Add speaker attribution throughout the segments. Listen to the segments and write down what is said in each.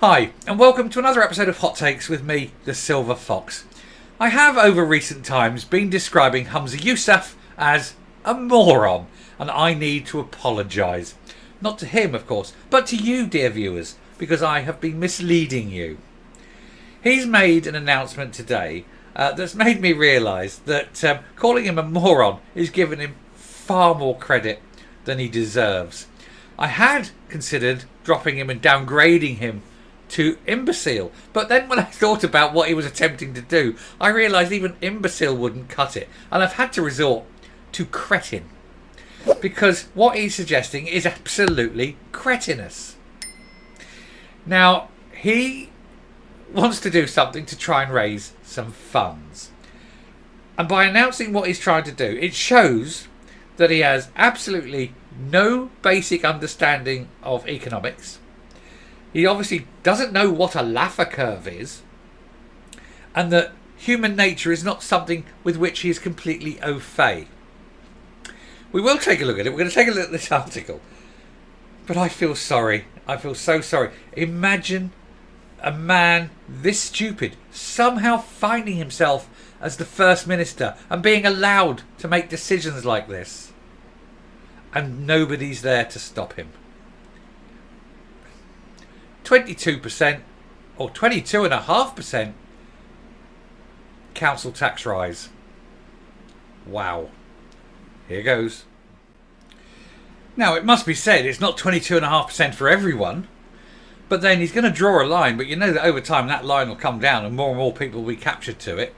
Speaker 1: Hi, and welcome to another episode of Hot Takes with me, the Silver Fox. I have over recent times been describing Humza Yousaf as a moron, and I need to apologise. Not to him, of course, but to you, dear viewers, because I have been misleading you. He's made an announcement today that's made me realise that calling him a moron is giving him far more credit than he deserves. I had considered dropping him and downgrading him to imbecile, but then when I thought about what he was attempting to do, I realised even imbecile wouldn't cut it, and I've had to resort to cretin, because what he's suggesting is absolutely cretinous. Now, he wants to do something to try and raise some funds, and by announcing what he's trying to do, it shows that he has absolutely no basic understanding of economics. He obviously doesn't know what a Laffer curve is, and that human nature is not something with which he is completely au fait. We will take a look at it. We're going to take a look at this article. But I feel sorry. I feel so sorry. Imagine a man this stupid somehow finding himself as the First Minister and being allowed to make decisions like this. And nobody's there to stop him. 22% or 22.5% council tax rise. Wow. Here goes. Now, it must be said it's not 22.5% for everyone, but then he's going to draw a line, but you know that over time that line will come down and more people will be captured to it.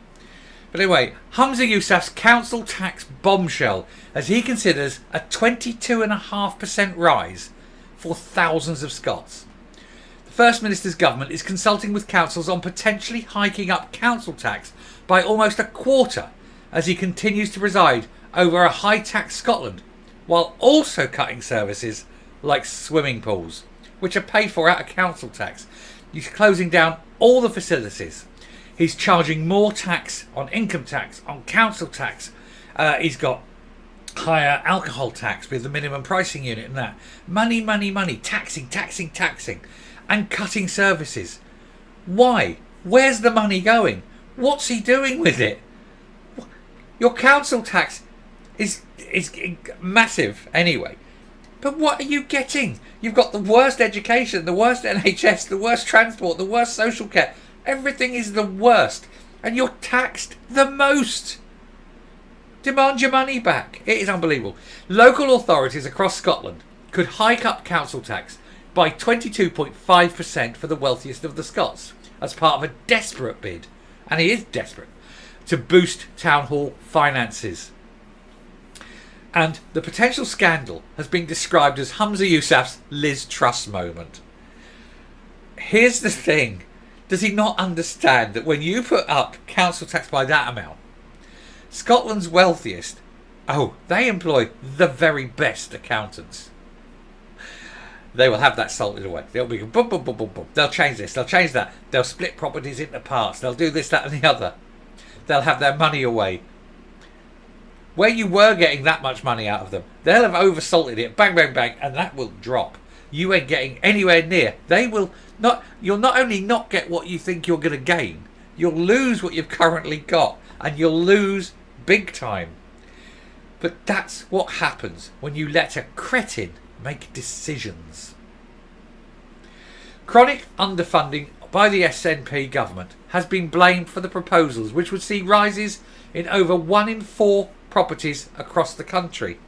Speaker 1: But anyway, Humza Yousaf's council tax bombshell as he considers a 22.5% rise for thousands of Scots. The First Minister's government is consulting with councils on potentially hiking up council tax by almost a quarter as he continues to preside over a high-tax Scotland, while also cutting services like swimming pools, which are paid for out of council tax. He's closing down all the facilities. He's charging more tax on income tax, on council tax. He's got higher alcohol tax with the minimum pricing unit and that. Money, taxing, and cutting services. Why? Where's the money going? What's he doing with it? Your council tax is massive anyway. But what are you getting? You've got the worst education, the worst NHS, the worst transport, the worst social care. Everything is the worst. And you're taxed the most. Demand your money back. It is unbelievable. Local authorities across Scotland could hike up council tax by 22.5% for the wealthiest of the Scots as part of a desperate bid, and he is desperate, to boost town hall finances. And the potential scandal has been described as Humza Yousaf's Liz Truss moment. Here's the thing. Does he not understand that when you put up council tax by that amount, Scotland's wealthiest, they employ the very best accountants. They will have that salted away. They'll be boom, boom, boom, boom, boom. They'll change this, they'll change that. They'll split properties into parts. They'll do this, that and the other. They'll have their money away. Where you were getting that much money out of them, they'll have oversalted it, bang, bang, bang, and that will drop. You ain't getting anywhere near. They will not. You'll not only not get what you think you're going to gain, you'll lose what you've currently got, and you'll lose big time. But that's what happens when you let a cretin make decisions. Chronic underfunding by the SNP government has been blamed for the proposals, which would see rises in over 1 in 4 properties across the country.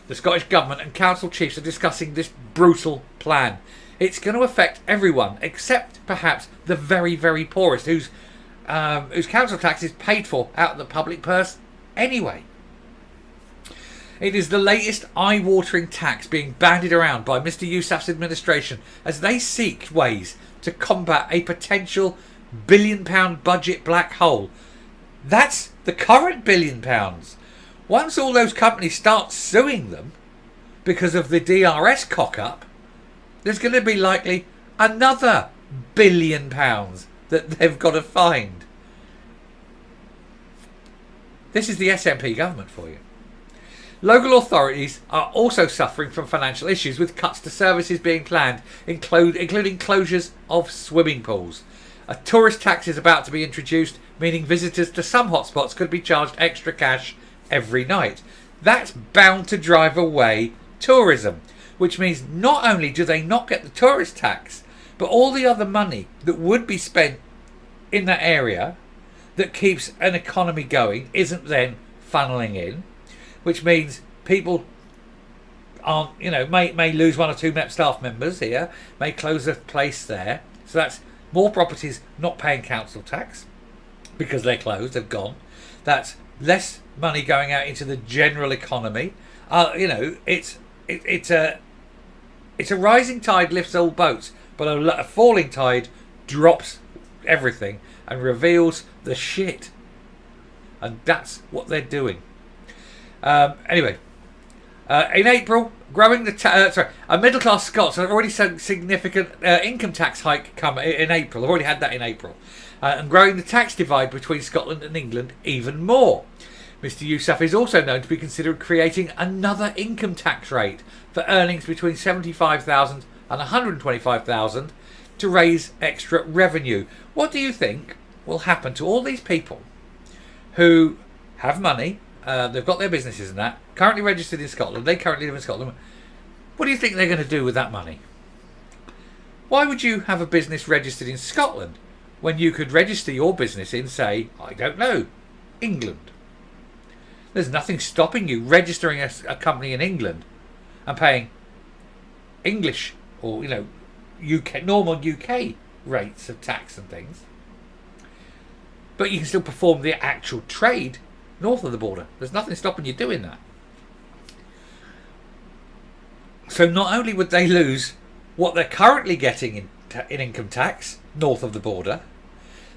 Speaker 1: The Scottish Government and council chiefs are discussing this brutal plan. It's going to affect everyone except perhaps the very, very poorest, whose council tax is paid for out of the public purse anyway. It is the latest eye-watering tax being bandied around by Mr Yousaf's administration as they seek ways to combat a potential £1 billion budget black hole. That's the current £1 billion. Once all those companies start suing them because of the DRS cock-up, there's going to be likely another £1 billion that they've got to find. This is the SNP government for you. Local authorities are also suffering from financial issues, with cuts to services being planned, including closures of swimming pools. A tourist tax is about to be introduced, meaning visitors to some hotspots could be charged extra cash every night. That's bound to drive away tourism, which means not only do they not get the tourist tax, but all the other money that would be spent in that area that keeps an economy going isn't then funneling in, which means people aren't, may lose one or two staff members here, may close a place there. So that's more properties not paying council tax because they're closed, they've gone. That's less money going out into the general economy. It's a rising tide lifts all boats, but a falling tide drops everything and reveals the shit. And that's what they're doing. In April, a middle-class Scots have already seen significant income tax hike come in April. They've already had that in April. And growing the tax divide between Scotland and England even more. Mr Yousaf is also known to be considering creating another income tax rate for earnings between $75,000 and $125,000 to raise extra revenue. What do you think will happen to all these people who have money, they've got their businesses and that, currently registered in Scotland, they currently live in Scotland? What do you think they're going to do with that money? Why would you have a business registered in Scotland when you could register your business in, say, I don't know, England? There's nothing stopping you registering a company in England and paying English or normal UK rates of tax and things, but you can still perform the actual trade north of the border. There's nothing stopping you doing that. So not only would they lose what they're currently getting in income tax north of the border,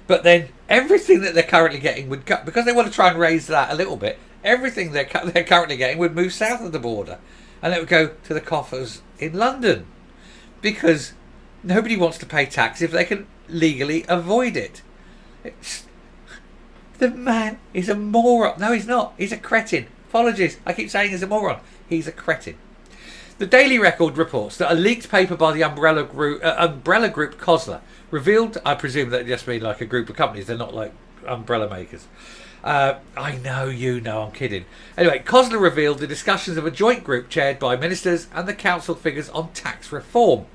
Speaker 1: but then everything that they're currently getting would cut, because they want to try and raise that a little bit. Everything they're currently getting would move south of the border, and it would go to the coffers in London, because nobody wants to pay tax if they can legally avoid it. The man is a moron. No, he's not. He's a cretin. Apologies. I keep saying he's a moron. He's a cretin. The Daily Record reports that a leaked paper by the umbrella group Cosler revealed, I presume that just mean like a group of companies, they're not like umbrella makers. I know, I'm kidding. Anyway, Cosler revealed the discussions of a joint group chaired by ministers and the council figures on tax reform.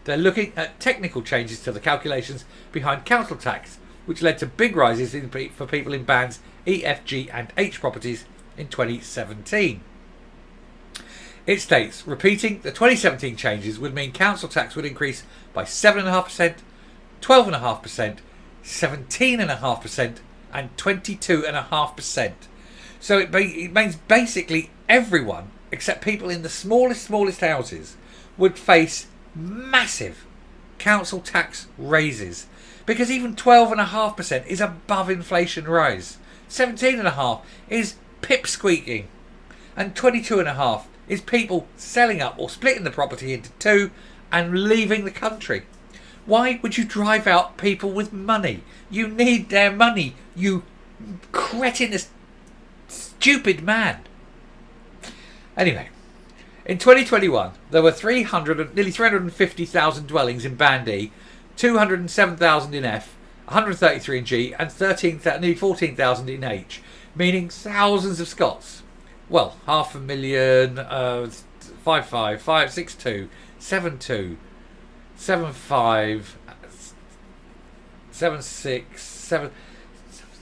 Speaker 1: They're looking at technical changes to the calculations behind council tax, which led to big rises for people in bands E, F, G and H properties in 2017. It states, repeating, the 2017 changes would mean council tax would increase by 7.5%, 12.5%, 17.5% and 22.5%. So it means basically everyone, except people in the smallest houses, would face massive council tax raises, because even 12.5% is above inflation rise. 17.5% is pipsqueaking, and 22.5% is people selling up or splitting the property into two and leaving the country. Why would you drive out people with money? You need their money, you cretinous, stupid man. Anyway, in 2021, there were nearly 350,000 dwellings in Band E, 207,000 in F, 133 in G, and nearly 14,000 in H, meaning thousands of Scots. Well, 500,000, 55, 562, 72, 75, 76, 7,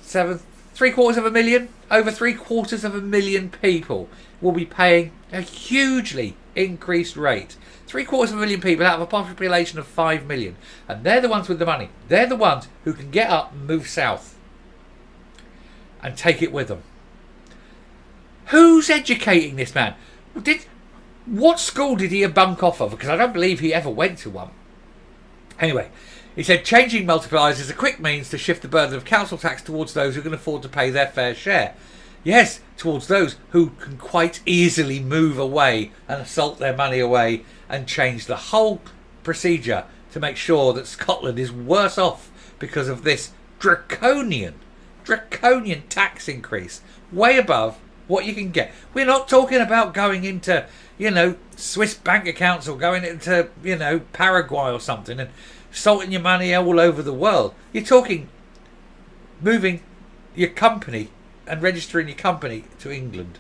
Speaker 1: 7,750,000, over 750,000 people will be paying a hugely increased rate. 750,000 people out of a population of 5 million. And they're the ones with the money. They're the ones who can get up and move south and take it with them. Who's educating this man? What school did he bunk off of? Because I don't believe he ever went to one. Anyway, he said changing multipliers is a quick means to shift the burden of council tax towards those who can afford to pay their fair share. Yes, towards those who can quite easily move away and assault their money away and change the whole procedure to make sure that Scotland is worse off because of this draconian tax increase, way above what you can get. We're not talking about going into, Swiss bank accounts or going into, Paraguay or something and salting your money all over the world. You're talking moving your company and registering your company to England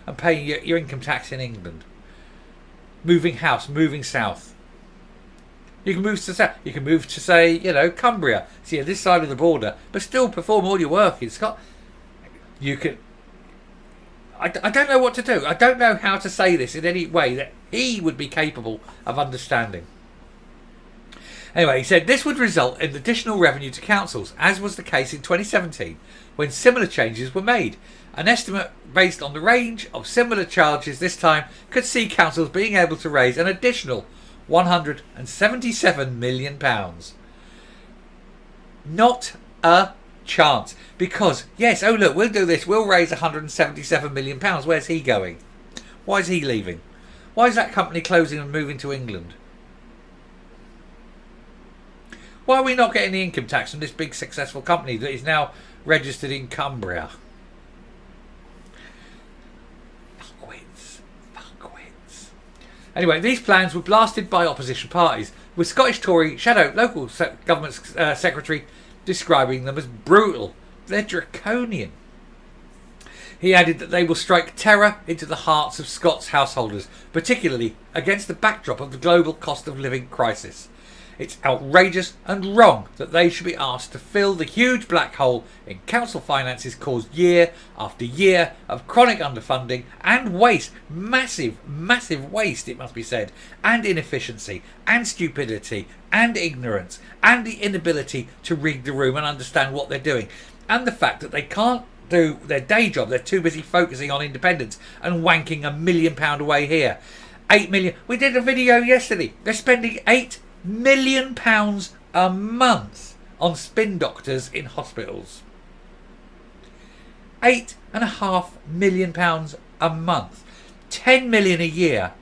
Speaker 1: and paying your income tax in England. Moving house, moving south. You can move to south. You can move to, say, Cumbria. So this side of the border, but still perform all your work in Scotland. You can. I don't know what to do. I don't know how to say this in any way that he would be capable of understanding. Anyway, he said this would result in additional revenue to councils, as was the case in 2017 when similar changes were made. An estimate based on the range of similar charges this time could see councils being able to raise an additional £177 million. Not a chance. Because, yes, oh look, we'll do this. We'll raise £177 million. Where's he going? Why is he leaving? Why is that company closing and moving to England? Why are we not getting the income tax from this big successful company that is now registered in Cumbria? Fuckwits. Anyway, these plans were blasted by opposition parties, with Scottish Tory Shadow Local Government Secretary describing them as brutal. They're draconian. He added that they will strike terror into the hearts of Scots householders, particularly against the backdrop of the global cost of living crisis. It's outrageous and wrong that they should be asked to fill the huge black hole in council finances caused year after year of chronic underfunding and waste, massive waste, it must be said, and inefficiency and stupidity and ignorance and the inability to read the room and understand what they're doing, and the fact that they can't do their day job. They're too busy focusing on independence and wanking £1 million away here. 8 million. We did a video yesterday. They're spending £8 million a month on spin doctors in hospitals. £8.5 million a month. 10 million a year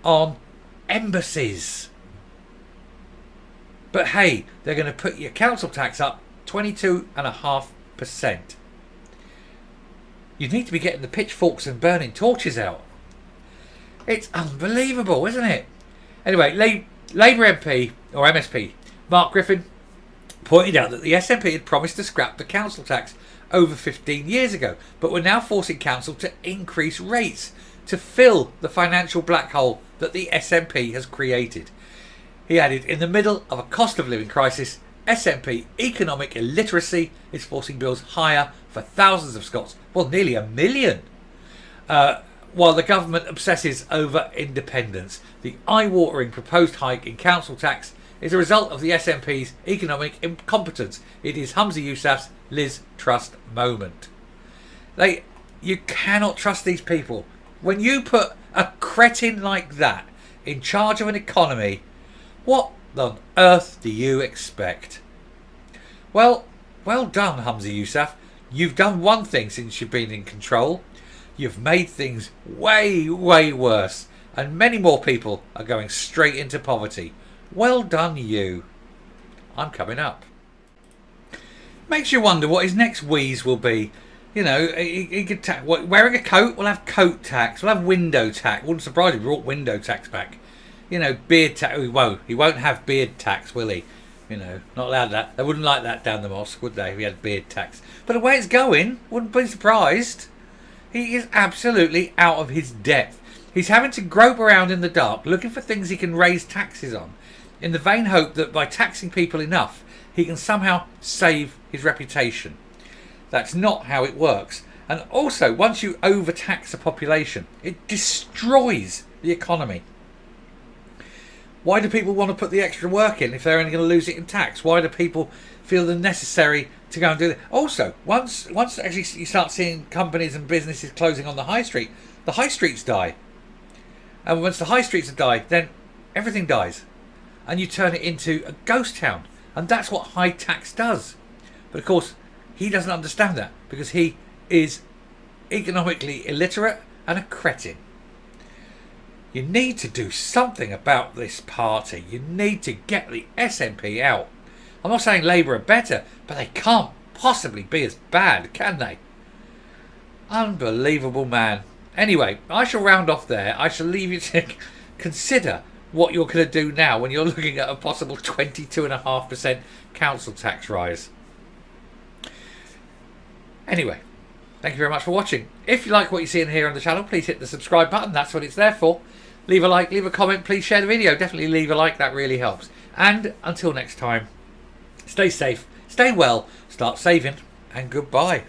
Speaker 1: on embassies. But hey, they're going to put your council tax up 22.5%. You need to be getting the pitchforks and burning torches out. It's unbelievable, isn't it? Anyway, Labour MP, or MSP, Mark Griffin, pointed out that the SNP had promised to scrap the council tax over 15 years ago, but were now forcing council to increase rates to fill the financial black hole that the SNP has created. He added, in the middle of a cost of living crisis, SNP economic illiteracy is forcing bills higher for thousands of Scots, well, nearly 1 million. While the government obsesses over independence, the eye-watering proposed hike in council tax is a result of the SNP's economic incompetence. It is Humza Yousaf's Liz Trust moment. You cannot trust these people. When you put a cretin like that in charge of an economy, what on earth do you expect? Well done, Humza Yousaf. You've done one thing since you've been in control. You've made things way, way worse, and many more people are going straight into poverty. Well done, you. I'm coming up. Makes you wonder what his next wheeze will be. You know, he could wearing a coat, we'll have coat tax, we'll have window tax. Wouldn't surprise if he brought window tax back. You know, beard tax. He won't have beard tax, will he? You know, not allowed that. They wouldn't like that down the mosque, would they, if he had beard tax? But the way it's going, wouldn't be surprised. He is absolutely out of his depth. He's having to grope around in the dark, looking for things he can raise taxes on, in the vain hope that by taxing people enough, he can somehow save his reputation. That's not how it works. And also, once you overtax a population, it destroys the economy. Why do people want to put the extra work in if they're only going to lose it in tax? Why do people feel the necessary to go and do that? Also, once actually you start seeing companies and businesses closing on the high streets die. And once the high streets die, then everything dies. And you turn it into a ghost town. And that's what high tax does. But of course, he doesn't understand that because he is economically illiterate and a cretin. You need to do something about this party. You need to get the SNP out. I'm not saying Labour are better, but they can't possibly be as bad, can they? Unbelievable, man. Anyway, I shall round off there. I shall leave you to consider what you're going to do now when you're looking at a possible 22.5% council tax rise. Anyway, thank you very much for watching. If you like what you see and hear on the channel, please hit the subscribe button. That's what it's there for. Leave a like, leave a comment, please share the video. Definitely leave a like, that really helps. And until next time, stay safe, stay well, start saving, and goodbye.